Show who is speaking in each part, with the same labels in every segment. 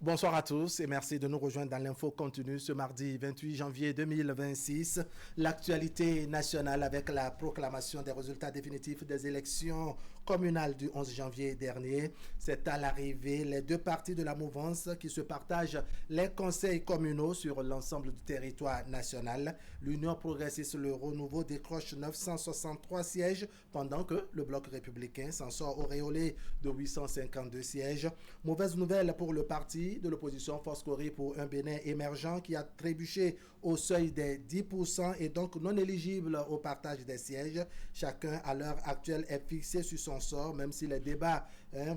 Speaker 1: Bonsoir à tous et merci de nous rejoindre dans l'info continue ce mardi 28 janvier 2026. L'actualité nationale avec la proclamation des résultats définitifs des élections communales du 11 janvier dernier. C'est à l'arrivée les deux partis de la mouvance qui se partagent les conseils communaux sur l'ensemble du territoire national. L'Union progressiste Le Renouveau décroche 963 sièges pendant que le Bloc républicain s'en sort auréolé de 852 sièges. Mauvaise nouvelle pour le parti de l'opposition Foscori pour un Bénin émergent qui a trébuché au seuil des 10% et donc non éligible au partage des sièges. Chacun à l'heure actuelle est fixé sur son sort, même si les débats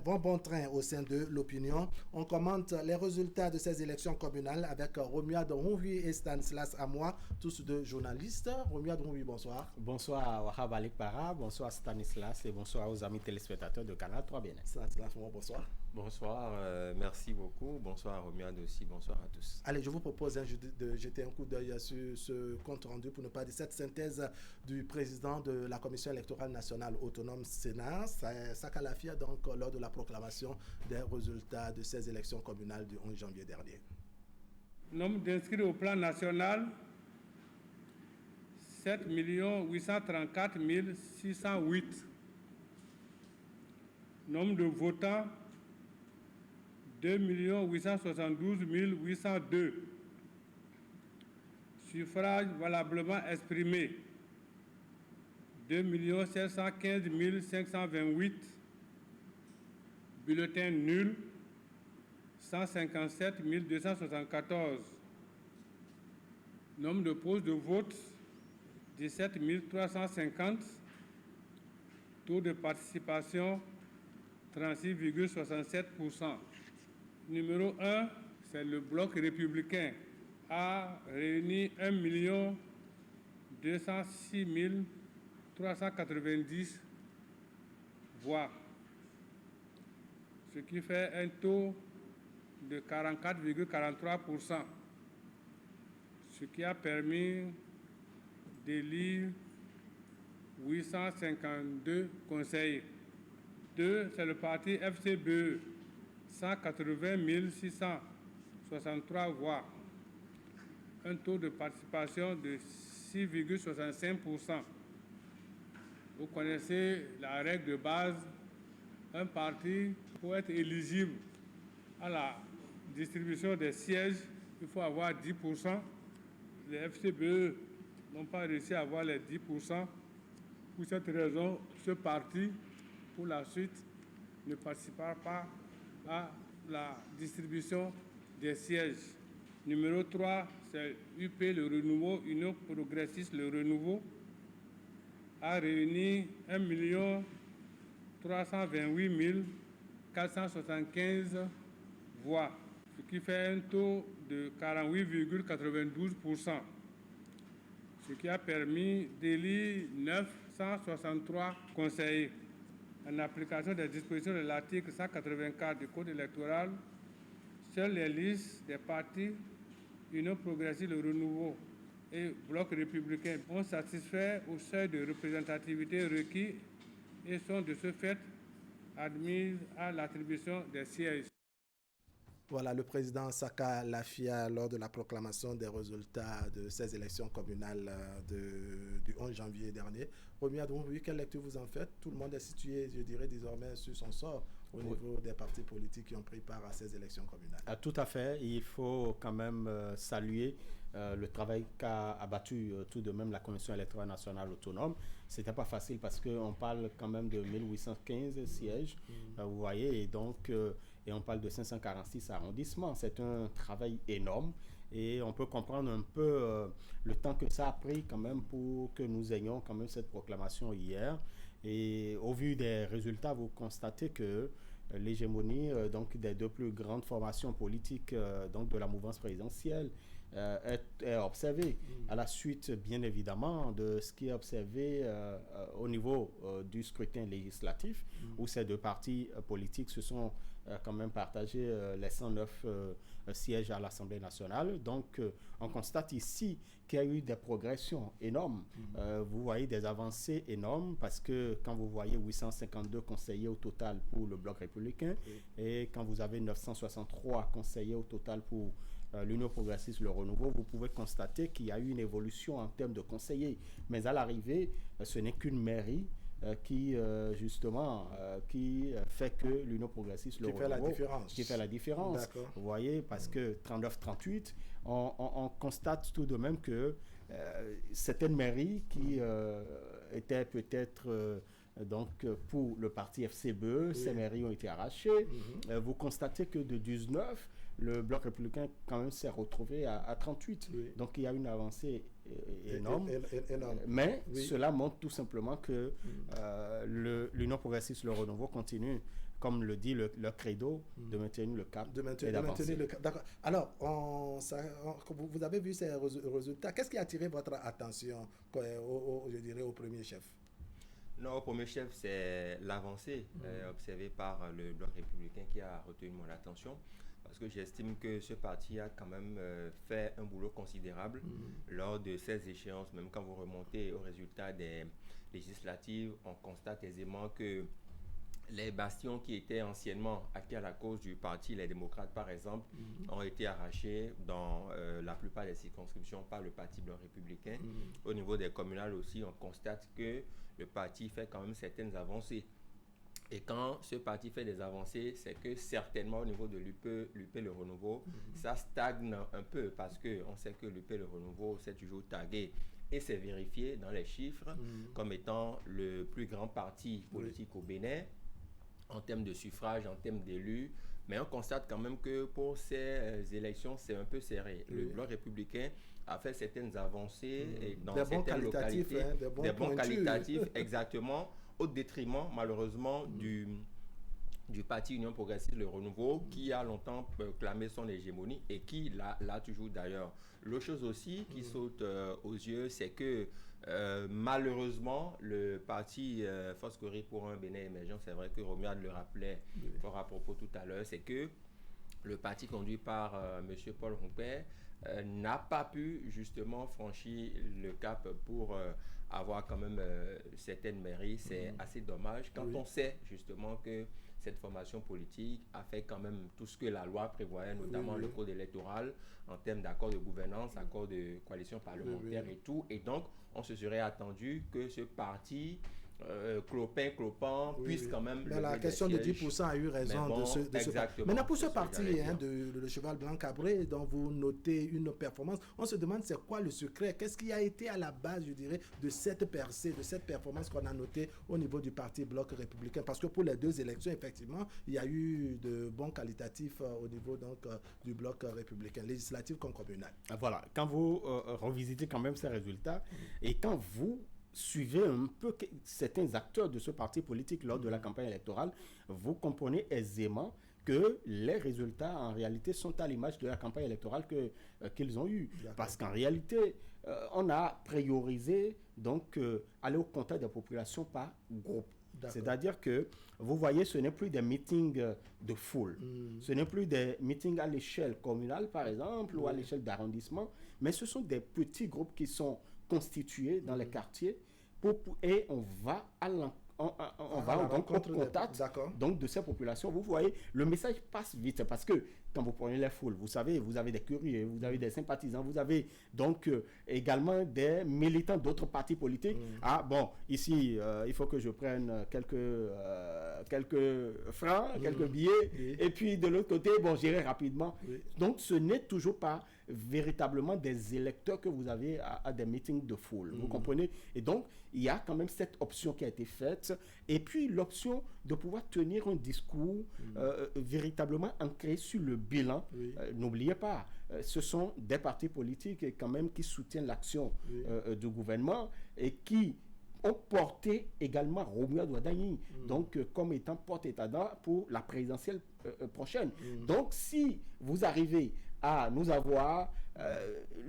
Speaker 1: vont bon train au sein de l'opinion. On commente les résultats de ces élections communales avec Romuald Nroui et Stanislas Amoa, tous deux journalistes. Romuald Nroui, bonsoir.
Speaker 2: Bonsoir à Wahab Alik Para, bonsoir Stanislas et bonsoir aux amis téléspectateurs de Canal 3 Bénin.
Speaker 1: Stanislas Amoa, bonsoir.
Speaker 3: Bonsoir, merci beaucoup. Bonsoir Romuald aussi, bonsoir à tous.
Speaker 1: Allez, je vous propose de jeter un coup d'œil sur ce compte rendu, pour ne pas dire cette synthèse du président de la Commission électorale nationale autonome Sénat, Saka Lafia, donc lors de la proclamation des résultats de ces élections communales du 11 janvier dernier.
Speaker 4: Nombre d'inscrits au plan national, 7 834 608. Nombre de votants, 2 872 802. Suffrages valablement exprimés, 2 715 528. Bulletins nuls, 157 274. Nombre de poses de vote, 17 350. Taux de participation, 36,67%. Numéro 1, c'est le Bloc républicain, a réuni 1 206 390 voix, ce qui fait un taux de 44,43%, ce qui a permis d'élire 852 conseillers. 2, c'est le parti FCBE, 180 663 voix, un taux de participation de 6,65%. Vous connaissez la règle de base, un parti, pour être éligible à la distribution des sièges, il faut avoir 10%. Les FCBE n'ont pas réussi à avoir les 10%. Pour cette raison, ce parti, pour la suite, ne participera pas à la distribution des sièges. Numéro 3, c'est UP Le Renouveau, Union progressiste Le Renouveau, a réuni 1 328 475 voix, ce qui fait un taux de 48,92%, ce qui a permis d'élire 963 conseillers. En application des dispositions de l'article 184 du Code électoral, seules les listes des partis Union progressiste Le Renouveau et Bloc républicain ont satisfait au seuil de représentativité requis et sont de ce fait admises à l'attribution des sièges.
Speaker 1: Voilà le président Saka Lafia lors de la proclamation des résultats de ces élections communales du 11 janvier dernier. Romuald Nroui, quelle lecture vous en faites? Tout le monde est situé, je dirais, désormais sur son sort au niveau des partis politiques qui ont pris part à ces élections communales.
Speaker 2: Tout à fait. Il faut quand même saluer le travail qu'a abattu tout de même la Commission électorale nationale autonome. C'était pas facile parce qu'on parle quand même de 1815 sièges, vous voyez, et donc et on parle de 546 arrondissements. C'est un travail énorme et on peut comprendre un peu le temps que ça a pris quand même pour que nous ayons quand même cette proclamation hier. Et au vu des résultats, vous constatez que l'hégémonie donc des deux plus grandes formations politiques donc de la mouvance présidentielle est observée à la suite bien évidemment de ce qui est observé au niveau du scrutin législatif où ces deux partis politiques se sont quand même partagé les 109 sièges à l'Assemblée nationale. Donc, on constate ici qu'il y a eu des progressions énormes. Vous voyez des avancées énormes parce que quand vous voyez 852 conseillers au total pour le Bloc républicain et quand vous avez 963 conseillers au total pour l'Union progressiste, le renouveau, vous pouvez constater qu'il y a eu une évolution en termes de conseillers. Mais à l'arrivée, ce n'est qu'une mairie qui fait que l'Union progressiste, le renouveau, qui fait la différence. Vous voyez, parce que 39-38, on constate tout de même que certaines mairies qui étaient peut-être donc pour le parti FCBE, ces mairies ont été arrachées. Vous constatez que de 19, le Bloc républicain quand même s'est retrouvé à 38. Donc il y a une avancée énorme. Mais cela montre tout simplement que l'Union progressiste, le renouveau continue, comme le dit leur credo, de maintenir le cap.
Speaker 1: D'accord. Alors, vous avez vu ces résultats. Qu'est-ce qui a attiré votre attention, je dirais, au premier chef?
Speaker 3: Non, au premier chef, c'est l'avancée observée par le Bloc républicain qui a retenu mon attention. Parce que j'estime que ce parti a quand même fait un boulot considérable lors de ces échéances. Même quand vous remontez aux résultats des législatives, on constate aisément que les bastions qui étaient anciennement acquis à la cause du parti, les démocrates par exemple, ont été arrachés dans la plupart des circonscriptions par le parti Bloc républicain. Au niveau des communales aussi, on constate que le parti fait quand même certaines avancées. Et quand ce parti fait des avancées, c'est que certainement au niveau de l'UP le renouveau, ça stagne un peu parce qu'on sait que l'UP le renouveau s'est toujours tagué et c'est vérifié dans les chiffres comme étant le plus grand parti politique au Bénin en termes de suffrage, en termes d'élus. Mais on constate quand même que pour ces élections, c'est un peu serré. Le Bloc républicain a fait certaines avancées dans certaines localités, des bons qualitatifs, exactement, au détriment malheureusement du parti Union progressiste le renouveau qui a longtemps clamé son hégémonie et qui l'a toujours d'ailleurs. L'autre chose aussi qui saute aux yeux, c'est que malheureusement le parti Foscori pour un Bénin émergent, c'est vrai que Romuald le rappelait fort à propos tout à l'heure, c'est que le parti conduit par M. Paul Humpert n'a pas pu justement franchir le cap pour avoir quand même certaines mairies. C'est assez dommage quand on sait justement que cette formation politique a fait quand même tout ce que la loi prévoyait, notamment le code électoral en termes d'accord de gouvernance, accord de coalition parlementaire et tout. Et donc, on se serait attendu que ce parti clopin, puisse quand même...
Speaker 1: Mais la question de 10% a eu raison de ce Maintenant, pour ce parti, le Cheval Blanc Cabré, dont vous notez une performance, on se demande c'est quoi le secret? Qu'est-ce qui a été à la base, je dirais, de cette percée, de cette performance qu'on a notée au niveau du parti Bloc républicain? Parce que pour les deux élections, effectivement, il y a eu de bons qualitatifs au niveau du Bloc républicain, législatif comme communal.
Speaker 2: Voilà, quand vous revisitez quand même ces résultats, et quand vous suivez un peu certains acteurs de ce parti politique lors de la campagne électorale, vous comprenez aisément que les résultats, en réalité, sont à l'image de la campagne électorale qu'ils ont eue. Parce qu'en réalité, on a priorisé donc aller au contact des populations par groupe. C'est-à-dire que, vous voyez, ce n'est plus des meetings de foule. Ce n'est plus des meetings à l'échelle communale, par exemple, ou à l'échelle d'arrondissement, mais ce sont des petits groupes qui sont constitués dans les quartiers et on va au contact donc, de ces populations. Vous voyez, le message passe vite parce que quand vous prenez les foules, vous savez, vous avez des curieux, vous avez des sympathisants, vous avez donc également des militants d'autres partis politiques. Ah bon, ici, il faut que je prenne quelques francs, quelques billets, et puis de l'autre côté, bon, j'irai rapidement. Donc, ce n'est toujours pas véritablement des électeurs que vous avez à des meetings de foule. Vous comprenez? Et donc, il y a quand même cette option qui a été faite. Et puis, l'option de pouvoir tenir un discours véritablement ancré sur le bilan. N'oubliez pas, ce sont des partis politiques quand même qui soutiennent l'action du gouvernement et qui ont porté également Romuald Wadagni, donc comme étant porte-étendard pour la présidentielle prochaine. Donc, si vous arrivez à nous avoir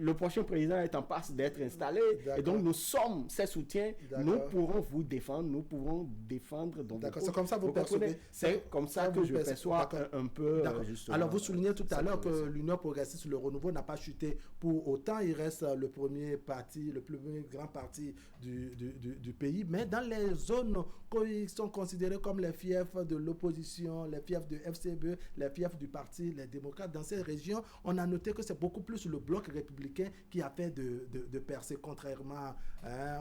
Speaker 2: le prochain président est en passe d'être installé. Et donc, nous sommes ses soutiens. Nous pourrons vous défendre. Nous pourrons défendre.
Speaker 1: D'accord, c'est comme ça que vous percevez.
Speaker 2: C'est comme ça que je perçois un peu.
Speaker 1: Alors, vous soulignez tout à l'heure que l'Union progressiste, le renouveau, n'a pas chuté pour autant. Il reste le premier parti, le plus grand parti du pays. Mais dans les zones qui sont considérées comme les fiefs de l'opposition, les fiefs de FCBE, les fiefs du parti, les démocrates, dans ces régions, on a noté que c'est beaucoup plus le bloc républicain qui a fait de percer, contrairement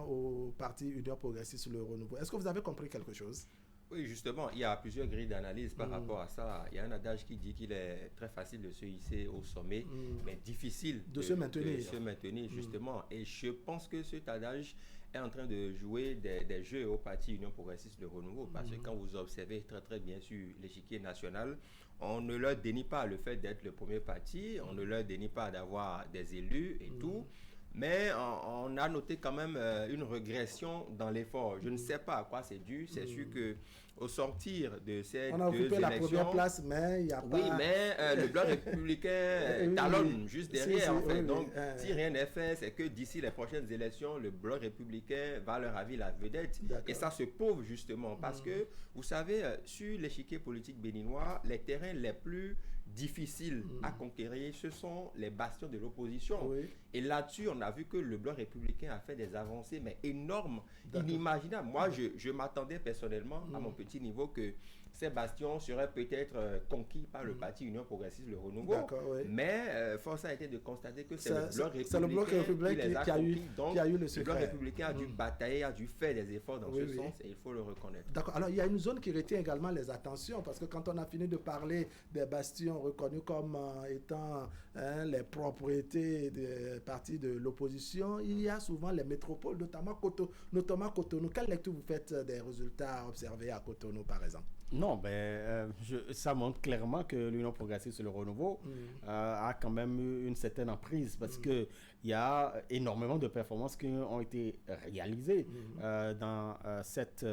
Speaker 1: au parti Union progressiste, le renouveau. Est-ce que vous avez compris quelque chose?
Speaker 3: Oui, justement, il y a plusieurs grilles d'analyse par rapport à ça. Il y a un adage qui dit qu'il est très facile de se hisser au sommet, mais difficile
Speaker 1: de se maintenir.
Speaker 3: Justement. Et je pense que cet adage est en train de jouer des jeux au parti Union progressiste de renouveau, parce que quand vous observez très très bien sur l'échiquier national, on ne leur dénie pas le fait d'être le premier parti, on ne leur dénie pas d'avoir des élus et tout. Mais on a noté quand même une régression dans l'effort. Je ne sais pas à quoi c'est dû. C'est sûr qu'au sortir de ces
Speaker 1: on a occupé la première place, mais il n'y a pas...
Speaker 3: Oui, mais le bloc républicain talonne juste derrière, en fait. Donc, si rien n'est fait, c'est que d'ici les prochaines élections, le bloc républicain va leur ravir la vedette. Et ça se prouve justement parce que, vous savez, sur l'échiquier politique béninois, les terrains les plus difficiles à conquérir, ce sont les bastions de l'opposition. Et là-dessus, on a vu que le bloc républicain a fait des avancées, mais énormes, inimaginables. Moi, je m'attendais personnellement, à mon petit niveau, que ces bastions seraient peut-être conquis par le parti Union progressiste, le renouveau. Mais force a été de constater que c'est le bloc républicain qui a eu le secret. Le bloc républicain a dû batailler, a dû faire des efforts dans ce sens, et il faut le reconnaître.
Speaker 1: D'accord. Alors, il y a une zone qui retient également les attentions, parce que quand on a fini de parler des bastions reconnus comme étant les propriétés des partis de l'opposition, il y a souvent les métropoles, notamment Cotonou. Quelle lecture vous faites des résultats observés à Cotonou, par exemple?
Speaker 2: Non, ça montre clairement que l'Union progressiste, le renouveau, a quand même eu une certaine emprise, parce qu'il y a énormément de performances qui ont été réalisées dans cette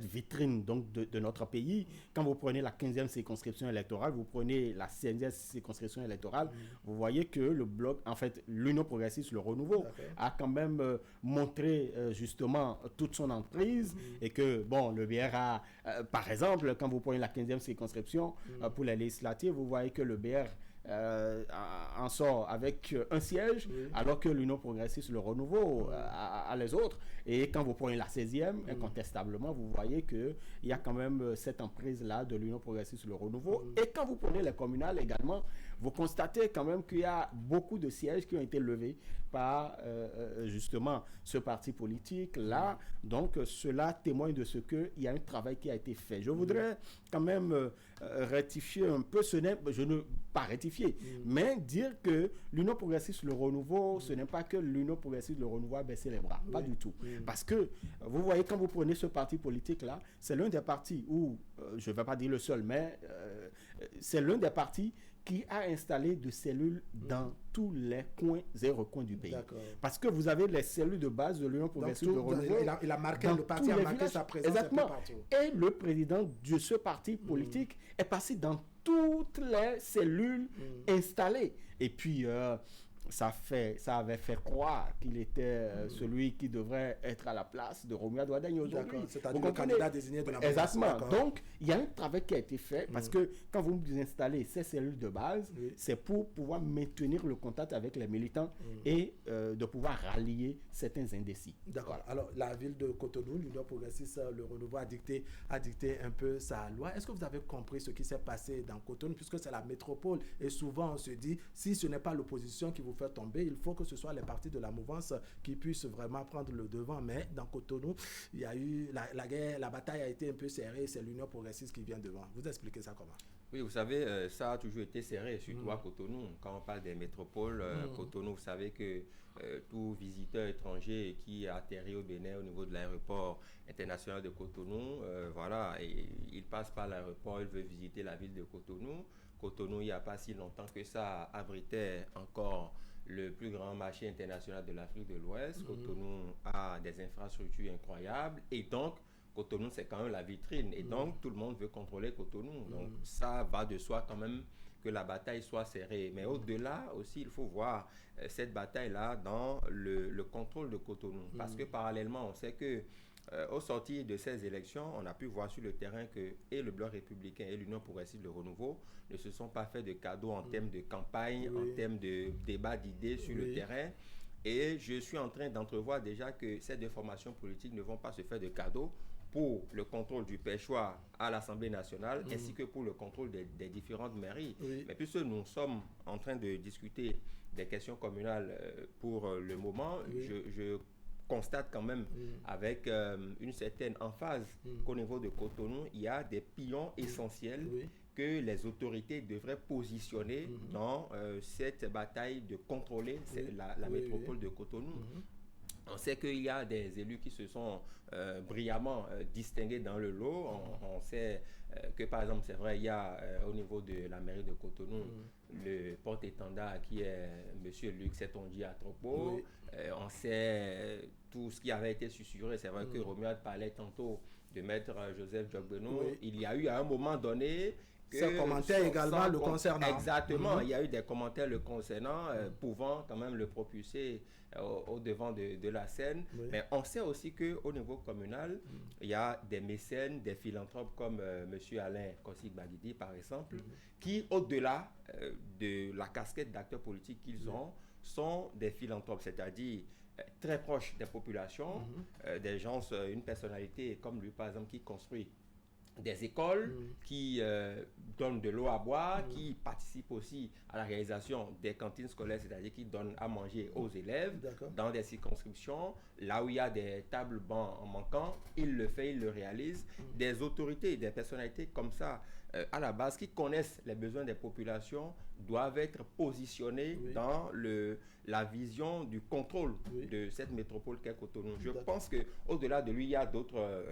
Speaker 2: vitrine donc, de notre pays. Quand vous prenez la 15e circonscription électorale, vous prenez la 16e circonscription électorale, vous voyez que le bloc, en fait, l'Union progressiste, le renouveau, a quand même montré justement toute son emprise, et que, bon, le BR a par exemple, quand vous prenez la 15e circonscription pour les législatives, vous voyez que le BR en sort avec un siège, alors que l'Union progressiste, le renouveau, a les autres. Et quand vous prenez la 16e, incontestablement, vous voyez qu'il y a quand même cette emprise-là de l'Union progressiste, le renouveau. Et quand vous prenez les communales également, vous constatez quand même qu'il y a beaucoup de sièges qui ont été levés par justement ce parti politique-là. Donc, cela témoigne de ce qu'il y a un travail qui a été fait. Je voudrais quand même rectifier un peu, pas rectifier, mais dire que l'Union progressiste, le renouveau, ce n'est pas que l'Union progressiste, le renouveau a baissé les bras, pas du tout. Parce que, vous voyez, quand vous prenez ce parti politique-là, c'est l'un des partis où, je ne vais pas dire le seul, mais c'est l'un des partis qui a installé des cellules dans tous les coins et recoins du pays. Parce que vous avez les cellules de base de l'Union progressiste de renouveau.
Speaker 1: Il a marqué, le parti a marqué sa présence un peu partout.
Speaker 2: Et le président de ce parti politique est passé dans toutes les cellules installées. Et puis, ça avait fait croire qu'il était celui qui devrait être à la place de Romuald Wadègne aujourd'hui.
Speaker 1: C'est-à-dire le candidat désigné de la mouvance.
Speaker 2: Exactement. Donc, il y a un travail qui a été fait, parce que quand vous installez ces cellules de base, c'est pour pouvoir maintenir le contact avec les militants et de pouvoir rallier certains indécis.
Speaker 1: D'accord. Voilà. Alors, la ville de Cotonou, l'Union progressiste, le renouveau a dicté un peu sa loi. Est-ce que vous avez compris ce qui s'est passé dans Cotonou, puisque c'est la métropole, et souvent on se dit, si ce n'est pas l'opposition qui vous fait tomber, il faut que ce soit les partis de la mouvance qui puissent vraiment prendre le devant. Mais dans Cotonou, il y a eu la guerre, la bataille a été un peu serrée, c'est l'Union progressiste qui vient devant. Vous expliquez ça comment?
Speaker 3: Oui, vous savez, ça a toujours été serré, surtout à Cotonou. Quand on parle des métropoles, Cotonou, vous savez que tout visiteur étranger qui atterrit au Bénin au niveau de l'aéroport international de Cotonou, voilà, et il passe par l'aéroport, il veut visiter la ville de Cotonou. Cotonou, il n'y a pas si longtemps que ça, abritait encore le plus grand marché international de l'Afrique de l'Ouest. Cotonou a des infrastructures incroyables, et donc Cotonou, c'est quand même la vitrine, et donc tout le monde veut contrôler Cotonou. Donc ça va de soi quand même que la bataille soit serrée. Mais au-delà aussi, il faut voir cette bataille-là dans le contrôle de Cotonou. Parce que parallèlement, on sait que au sortir de ces élections, on a pu voir sur le terrain que et le Bloc républicain et l'Union progressiste de renouveau ne se sont pas fait de cadeaux en termes de campagne, en termes de débat d'idées sur le terrain. Et je suis en train d'entrevoir déjà que ces deux formations politiques ne vont pas se faire de cadeaux pour le contrôle du Pêchoir à l'Assemblée nationale, ainsi que pour le contrôle des différentes mairies. Mais puisque nous sommes en train de discuter des questions communales pour le moment, je constate quand même avec une certaine emphase qu'au niveau de Cotonou, il y a des pillons essentiels que les autorités devraient positionner dans cette bataille de contrôler la métropole de Cotonou. On sait qu'il y a des élus qui se sont brillamment distingués dans le lot. On sait que, par exemple, c'est vrai, il y a au niveau de la mairie de Cotonou le porte-étendard qui est M. Luc Setonji Atropo. On sait tout ce qui avait été susurré. C'est vrai que Romuald parlait tantôt de Maître Joseph Djogbeno. Il y a eu à un moment donné...
Speaker 1: Ces commentaires également le concernant.
Speaker 3: Exactement, il y a eu des commentaires le concernant, pouvant quand même le propulser au devant de la scène. Mais on sait aussi qu'au niveau communal, il y a des mécènes, des philanthropes comme M. Alain Kossi-Baguidi, par exemple, qui, au-delà de la casquette d'acteurs politiques qu'ils ont, sont des philanthropes, c'est-à-dire très proches des populations, des gens, une personnalité comme lui, par exemple, qui construit des écoles, qui donnent de l'eau à boire, qui participent aussi à la réalisation des cantines scolaires, c'est-à-dire qui donnent à manger aux élèves dans des circonscriptions. Là où il y a des tables bancs en manquant, il le fait, il le réalise. Des autorités, des personnalités comme ça, à la base, qui connaissent les besoins des populations, doivent être positionnés dans la vision du contrôle de cette métropole qu'est Cotonou. Je pense qu'au-delà de lui, il y a d'autres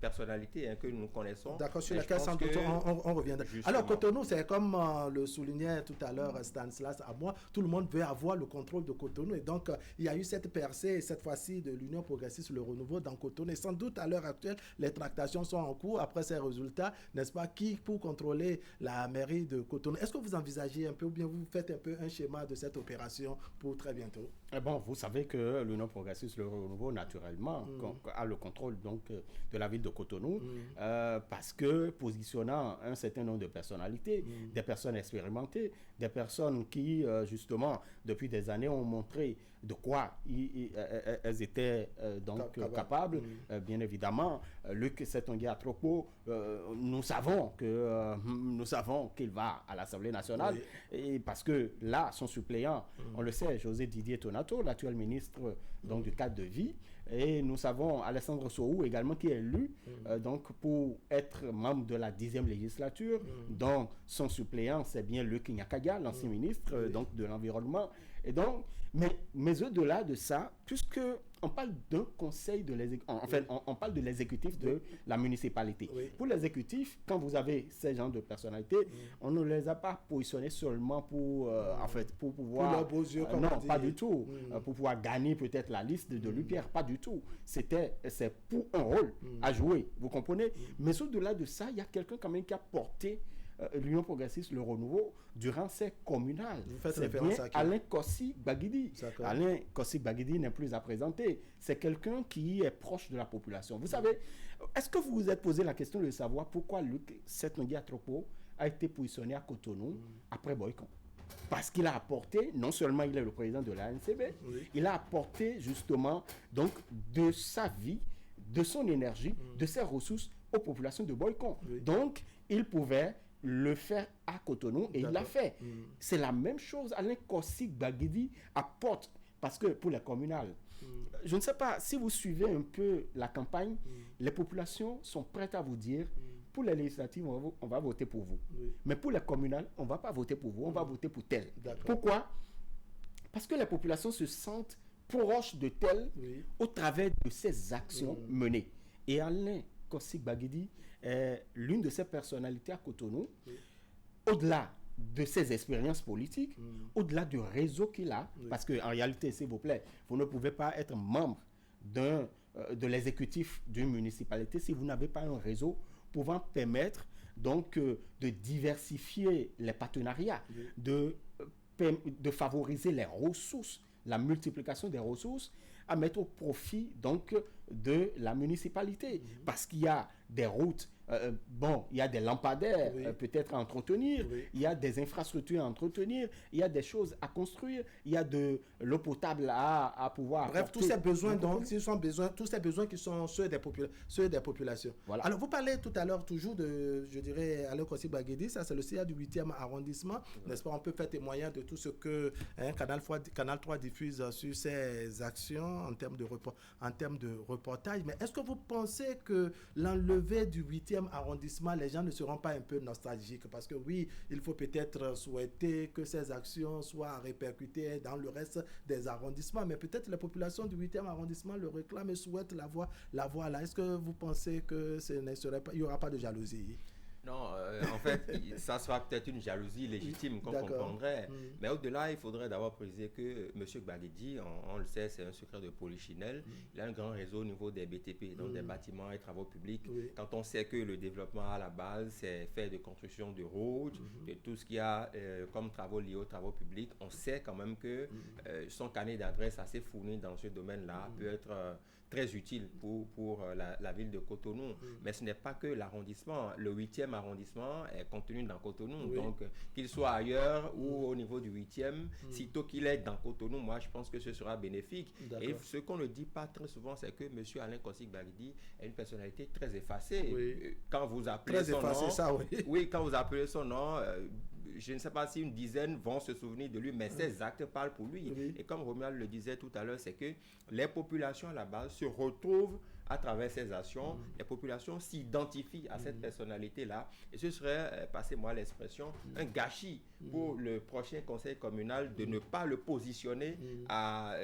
Speaker 3: personnalités que nous connaissons.
Speaker 1: D'accord, sur laquelle on reviendra. Alors Cotonou, c'est comme le soulignait tout à l'heure Stanislas à moi, tout le monde veut avoir le contrôle de Cotonou. Et donc, il y a eu cette percée, cette fois-ci, de l'Union progressiste, le renouveau dans Cotonou. Et sans doute, à l'heure actuelle, les tractations sont en cours après ces résultats, n'est-ce pas, pour contrôler la mairie de Cotonou. Est-ce que vous envisagez un peu, ou bien vous faites un peu un schéma de cette opération pour très bientôt?
Speaker 2: Bon, vous savez que l'Union progressiste, le renouveau, naturellement, a le contrôle donc, de la ville de Cotonou, parce que positionnant un certain nombre de personnalités, des personnes expérimentées, des personnes qui, justement, depuis des années, ont montré de quoi elles étaient capables. Bien évidemment, Luc Setonji Atropo, nous savons qu'il va à l'Assemblée nationale, et parce que là, son suppléant, on le sait, José Didier Tonato, l'actuel ministre donc, du cadre de vie, et nous savons Alessandro Sohou également qui est élu donc pour être membre de la 10e législature, dont son suppléant c'est bien Luc Nyakaga, l'ancien ministre donc de l'environnement. Et donc, mais au-delà de ça, puisque on parle d'un conseil de l'exécutif, on parle de l'exécutif de la municipalité. Pour l'exécutif, quand vous avez ces genres de personnalités, on ne les a pas positionnés seulement pour, pour pouvoir...
Speaker 1: Pour leurs beaux yeux, comme
Speaker 2: non, pas du tout. Pour pouvoir gagner peut-être la liste de Lupierre, pas du tout. C'est pour un rôle à jouer, vous comprenez? Mais au-delà de ça, il y a quelqu'un quand même qui a porté l'Union progressiste, le renouveau, durant ces communales. C'est bien Alain Kossi-Baguidi. Alain Kossi-Baguidi n'est plus à présenter. C'est quelqu'un qui est proche de la population. Vous savez, est-ce que vous vous êtes posé la question de savoir pourquoi Luc Setonji Atropo a été positionné à Cotonou après Boycon? Parce qu'il a apporté, non seulement il est le président de l'ANCB, il a apporté justement donc de sa vie, de son énergie, de ses ressources aux populations de Boycon. Donc, il pouvait le faire à Cotonou et il l'a fait. C'est la même chose. Alain Kossi-Baguidi apporte, parce que pour les communales, je ne sais pas si vous suivez un peu la campagne, les populations sont prêtes à vous dire pour les législatives, on va voter pour vous. Mais pour les communales, on ne va pas voter pour vous, on va voter pour tel. Pourquoi? Parce que les populations se sentent proches de tel au travers de ces actions menées. Et Alain Kossi-Baguidi est l'une de ces personnalités à Cotonou, au-delà de ses expériences politiques, au-delà du réseau qu'il a, parce qu'en réalité, s'il vous plaît, vous ne pouvez pas être membre de l'exécutif d'une municipalité si vous n'avez pas un réseau pouvant permettre donc de diversifier les partenariats, de favoriser les ressources, la multiplication des ressources à mettre au profit donc de la municipalité. Parce qu'il y a des routes, il y a des lampadaires peut-être à entretenir, il y a des infrastructures à entretenir, il y a des choses à construire, il y a de l'eau potable à pouvoir...
Speaker 1: Bref, tous ces besoins, donc, tous ces besoins qui sont ceux des populations. Voilà. Alors, vous parlez tout à l'heure toujours de, je dirais, Alain Kossi-Baguedi, ça c'est le CA du 8e arrondissement, n'est-ce pas? On peut faire témoignage de tout ce que Canal 3 diffuse sur ses actions en termes de reportage. Mais est-ce que vous pensez que l'enlevée du 8e arrondissement, les gens ne seront pas un peu nostalgiques? Parce que oui, il faut peut-être souhaiter que ces actions soient répercutées dans le reste des arrondissements, mais peut-être les populations du 8e arrondissement le réclament et souhaitent la voir là. Est-ce que vous pensez que il n'y aura pas de jalousie?
Speaker 3: Non, en fait, ça sera peut-être une jalousie légitime qu'on comprendrait. Mais au-delà, il faudrait d'abord préciser que M. Baguedi, on le sait, c'est un secret de polichinelle. Il a un grand réseau au niveau des BTP, donc des bâtiments et travaux publics. Quand on sait que le développement à la base, c'est fait de construction de routes, de tout ce qu'il y a comme travaux liés aux travaux publics, on sait quand même que son carnet d'adresse assez fourni dans ce domaine-là peut être... très utile pour la ville de Cotonou. Mais ce n'est pas que l'arrondissement. Le 8e arrondissement est contenu dans Cotonou. Donc, qu'il soit ailleurs ou au niveau du 8e, sitôt qu'il est dans Cotonou, moi, je pense que ce sera bénéfique. Et ce qu'on ne dit pas très souvent, c'est que M. Alain Kossi-Baguedi est une personnalité très effacée. Quand vous appelez son nom... quand vous appelez son nom... je ne sais pas si une dizaine vont se souvenir de lui, mais ses actes parlent pour lui. Et comme Romuald le disait tout à l'heure, c'est que les populations à la base se retrouvent à travers ces actions. Les populations s'identifient à cette personnalité-là. Et ce serait, passez-moi l'expression, un gâchis pour le prochain conseil communal de ne pas le positionner à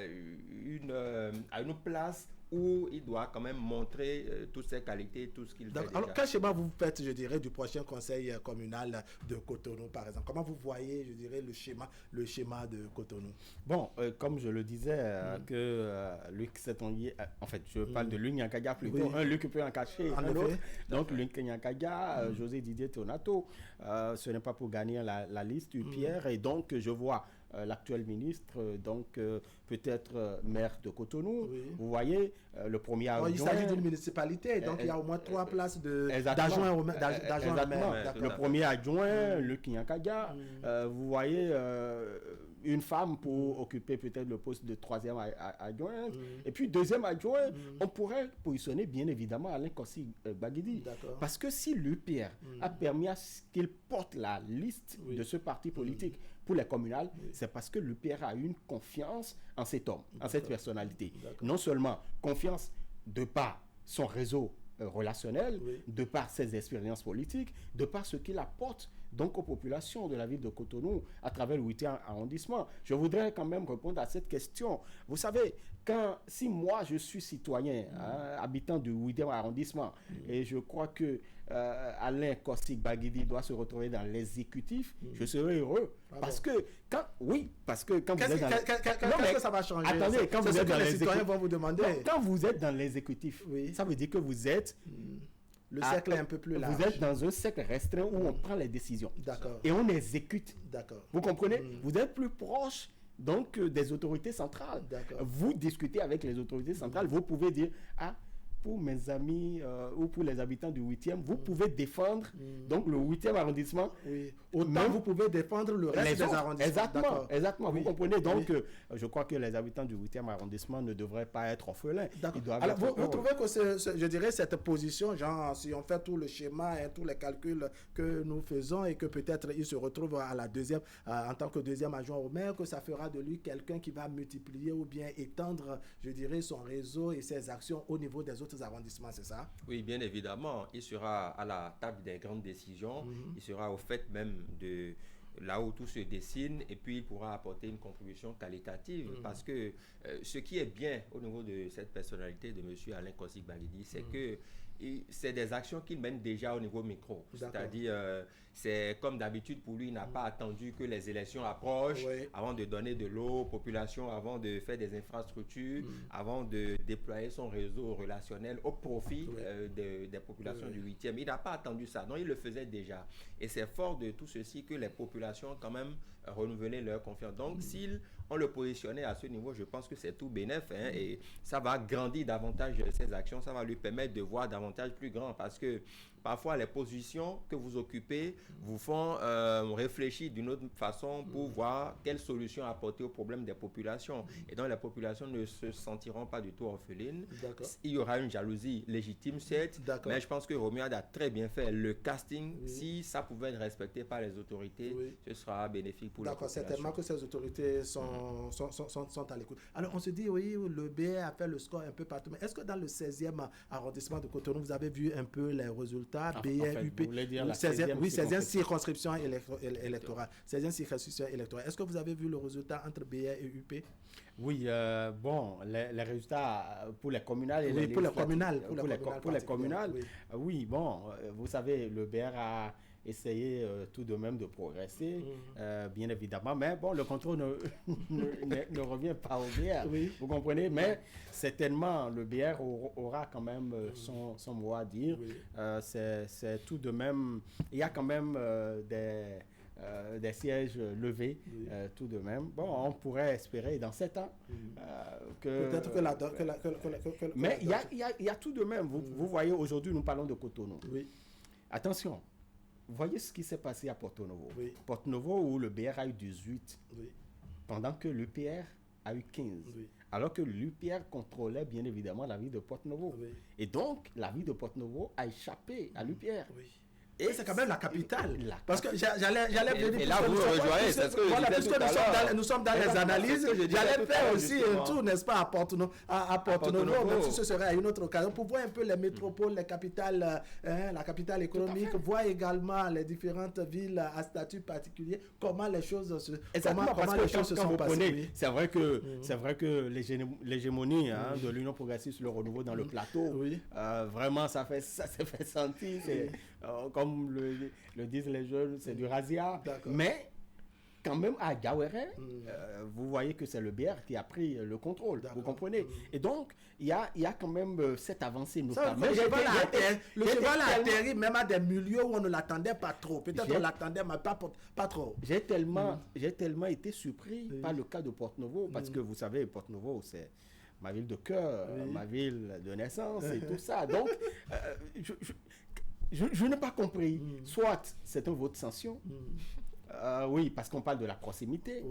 Speaker 3: une place où il doit quand même montrer toutes ses qualités, tout ce qu'il fait déjà.
Speaker 1: Alors, quel schéma vous faites, je dirais, du prochain conseil communal de Cotonou, par exemple? Comment vous voyez, je dirais, le schéma de Cotonou?
Speaker 2: Bon, comme je le disais, que Luc Setonguier, en fait, je parle de Luc Nyankaga plutôt, un Luc peut en cacher un autre. Donc, Luc Nyankaga, José Didier Tonato, ce n'est pas pour gagner la liste du Pierre, et donc je vois l'actuel ministre, donc peut-être maire de Cotonou. Vous voyez, le premier adjoint...
Speaker 1: il s'agit d'une municipalité, donc il y a au moins 3 places d'adjoint au maire.
Speaker 2: Le premier adjoint, Luc Nyankaga. Vous voyez, une femme pour occuper peut-être le poste de 3e adjoint. Et puis 2e adjoint, on pourrait positionner bien évidemment Alain Kossi-Baguedi. Parce que si l'UPR a permis à ce qu'il porte la liste de ce parti politique pour les communales, c'est parce que l'UPR a eu une confiance en cet homme, en cette personnalité. Non seulement confiance de par son réseau relationnel, de par ses expériences politiques, de par ce qu'il apporte donc aux populations de la ville de Cotonou à travers le 8e arrondissement. Je voudrais quand même répondre à cette question. Vous savez, si moi je suis citoyen, habitant du 8e arrondissement, et je crois que Alain Kossi-Baguedi doit se retrouver dans l'exécutif, je serai heureux. Parce que quand vous êtes dans
Speaker 1: Qu'est-ce que ça va changer?
Speaker 2: Attendez, quand vous êtes dans
Speaker 1: les citoyens vont vous demander.
Speaker 2: Quand vous êtes dans l'exécutif, ça veut dire que vous êtes...
Speaker 1: Le cercle est un peu plus large.
Speaker 2: Vous êtes dans un cercle restreint où on prend les décisions. Et on exécute. Vous comprenez? Vous êtes plus proche donc des autorités centrales. Vous discutez avec les autorités centrales. Vous pouvez dire, pour mes amis ou pour les habitants du 8e, vous pouvez défendre donc le 8e arrondissement.
Speaker 1: Autant vous pouvez défendre le reste des arrondissements.
Speaker 2: Exactement. Vous comprenez? Donc, je crois que les habitants du 8e arrondissement ne devraient pas être orphelins.
Speaker 1: Alors, vous trouvez que je dirais cette position, genre, si on fait tout le schéma et tous les calculs que nous faisons et que peut-être il se retrouve à la en tant que 2e adjoint au maire, que ça fera de lui quelqu'un qui va multiplier ou bien étendre, je dirais, son réseau et ses actions au niveau des autres arrondissements, c'est ça?
Speaker 3: Oui, bien évidemment. Il sera à la table des grandes décisions. Il sera au fait même de là où tout se dessine, et puis il pourra apporter une contribution qualitative. Parce que ce qui est bien au niveau de cette personnalité de M. Alain Kossi-Baguedi, c'est que c'est des actions qu'il mène déjà au niveau micro. C'est-à-dire, c'est comme d'habitude pour lui, il n'a pas attendu que les élections approchent avant de donner de l'eau aux populations, avant de faire des infrastructures, avant de déployer son réseau relationnel au profit des populations du 8e. Il n'a pas attendu ça, non, il le faisait déjà. Et c'est fort de tout ceci que les populations quand même renouvelé leur confiance. Donc, s'il on le positionnait à ce niveau, je pense que c'est tout bénéf, et ça va grandir davantage ses actions, ça va lui permettre de voir davantage plus grand, parce que parfois les positions que vous occupez vous font réfléchir d'une autre façon pour voir quelle solution apporter aux problèmes des populations. Et donc les populations ne se sentiront pas du tout orphelines. Il y aura une jalousie légitime, certes, mais je pense que Romuald a très bien fait le casting. Si ça pouvait être respecté par les autorités, ce sera bénéfique pour la population.
Speaker 1: C'est tellement que ces autorités sont à l'écoute. Alors on se dit, oui, le BR a fait le score un peu partout, mais est-ce que dans le 16e arrondissement de Cotonou, vous avez vu un peu les résultats? BR, UP, 16e circonscription électorale. 16e circonscription électorale. Est-ce que vous avez vu le résultat entre BR et UP?
Speaker 2: Oui, bon, les résultats pour les communales et
Speaker 1: pour les communales.
Speaker 2: Pour les communales, oui, bon, vous savez, le BR a essayé tout de même de progresser, bien évidemment, mais bon, le contrôle ne revient pas au BR, vous comprenez, mais certainement le BR aura quand même son mot à dire. C'est tout de même, il y a quand même des sièges levés, tout de même. Bon, on pourrait espérer dans 7 ans que...
Speaker 1: Peut-être que
Speaker 2: mais il y a tout de même, vous voyez, aujourd'hui, nous parlons de Cotonou. Attention, voyez ce qui s'est passé à Porto Novo. Porto Novo, où le BR a eu 18, pendant que l'UPR a eu 15. Alors que l'UPR contrôlait bien évidemment la ville de Porto Novo. Et donc, la ville de Porto Novo a échappé à l'UPR.
Speaker 1: Et c'est quand même la capitale. Parce que j'allais venir.
Speaker 3: Et là, vous rejoignez, c'est ce que je disais tout à l'heure.
Speaker 1: Nous sommes dans les analyses. J'allais faire aussi un tour, n'est-ce pas, à Porto Novo, même si ce serait à une autre occasion, pour voir un peu les métropoles, les capitales, la capitale économique, voir également les différentes villes à statut particulier, comment les choses se sont passées.
Speaker 2: C'est vrai que l'hégémonie de l'Union progressiste sur le renouveau dans le plateau, vraiment, ça s'est fait sentir. Comme le disent les jeunes, c'est du razzia. Mais quand même à Gawere, vous voyez que c'est le BR qui a pris le contrôle. Vous comprenez? Et donc, il y a quand même cette avancée notamment.
Speaker 1: Le cheval a atterri même à des milieux où on ne l'attendait pas trop. Peut-être on l'attendait, mais pas trop.
Speaker 2: J'ai tellement été surpris par le cas de Porto Novo, parce que vous savez, Porto Novo, c'est ma ville de cœur, ma ville de naissance et tout ça. Donc, je n'ai pas compris. Soit c'est un vote de sanction, oui, parce qu'on parle de la proximité.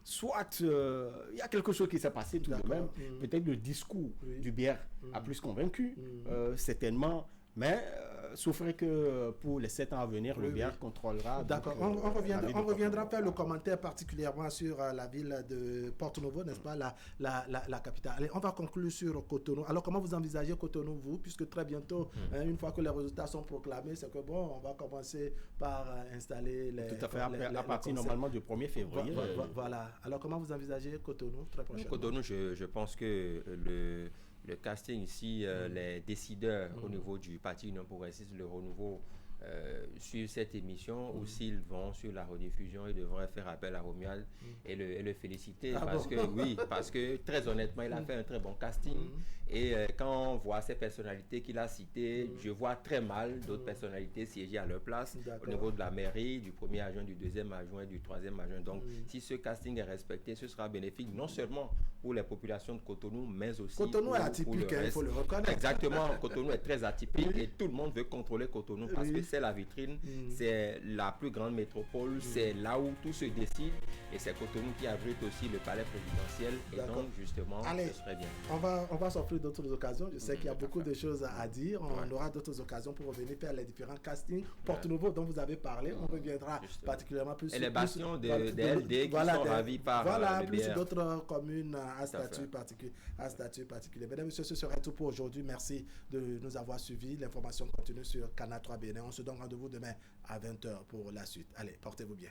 Speaker 2: Soit il y a quelque chose qui s'est passé tout de même. Peut-être le discours du BR a plus convaincu, certainement. Mais souffrez que pour les 7 ans à venir, le BR contrôlera.
Speaker 1: D'accord. On reviendra faire le commentaire particulièrement sur la ville de Porto Novo, n'est-ce pas, la capitale. Allez, on va conclure sur Cotonou. Alors, comment vous envisagez Cotonou, vous, puisque très bientôt, une fois que les résultats sont proclamés, c'est que bon, on va commencer par installer les...
Speaker 2: Tout à fait, à partir normalement du 1er février.
Speaker 1: Voilà. Alors, comment vous envisagez Cotonou très prochainement?
Speaker 3: Cotonou, je pense que le casting ici, les décideurs au niveau du Parti Union progressiste, le renouveau, suivent cette émission, ou s'ils vont sur la rediffusion, ils devraient faire appel à Romuald et le féliciter, parce que très honnêtement, il a fait un très bon casting. Et quand on voit ces personnalités qu'il a citées, je vois très mal d'autres personnalités siéger à leur place au niveau de la mairie, du premier adjoint, du deuxième adjoint, du troisième adjoint. Donc, si ce casting est respecté, ce sera bénéfique non seulement pour les populations de Cotonou, mais aussi
Speaker 1: Cotonou est atypique, il faut le reconnaître.
Speaker 3: Exactement, Cotonou est très atypique et tout le monde veut contrôler Cotonou parce que c'est la vitrine, c'est la plus grande métropole, c'est là où tout se décide, et c'est Cotonou qui abrite aussi le palais présidentiel. Et donc, justement, ce serait bien.
Speaker 1: On va s'offrir d'autres occasions. Je sais qu'il y a beaucoup de choses à dire. On aura d'autres occasions pour revenir faire les différents castings. Porto Novo dont vous avez parlé, on reviendra particulièrement plus.
Speaker 3: Et les bastions des LD qui sont ravis par le
Speaker 1: plus
Speaker 3: BR.
Speaker 1: D'autres communes à statut particulier. Mesdames et messieurs, ce serait tout pour aujourd'hui. Merci de nous avoir suivis. L'information continue sur Canal 3 Bénin. On se donne rendez-vous demain à 20h pour la suite. Allez, portez-vous bien.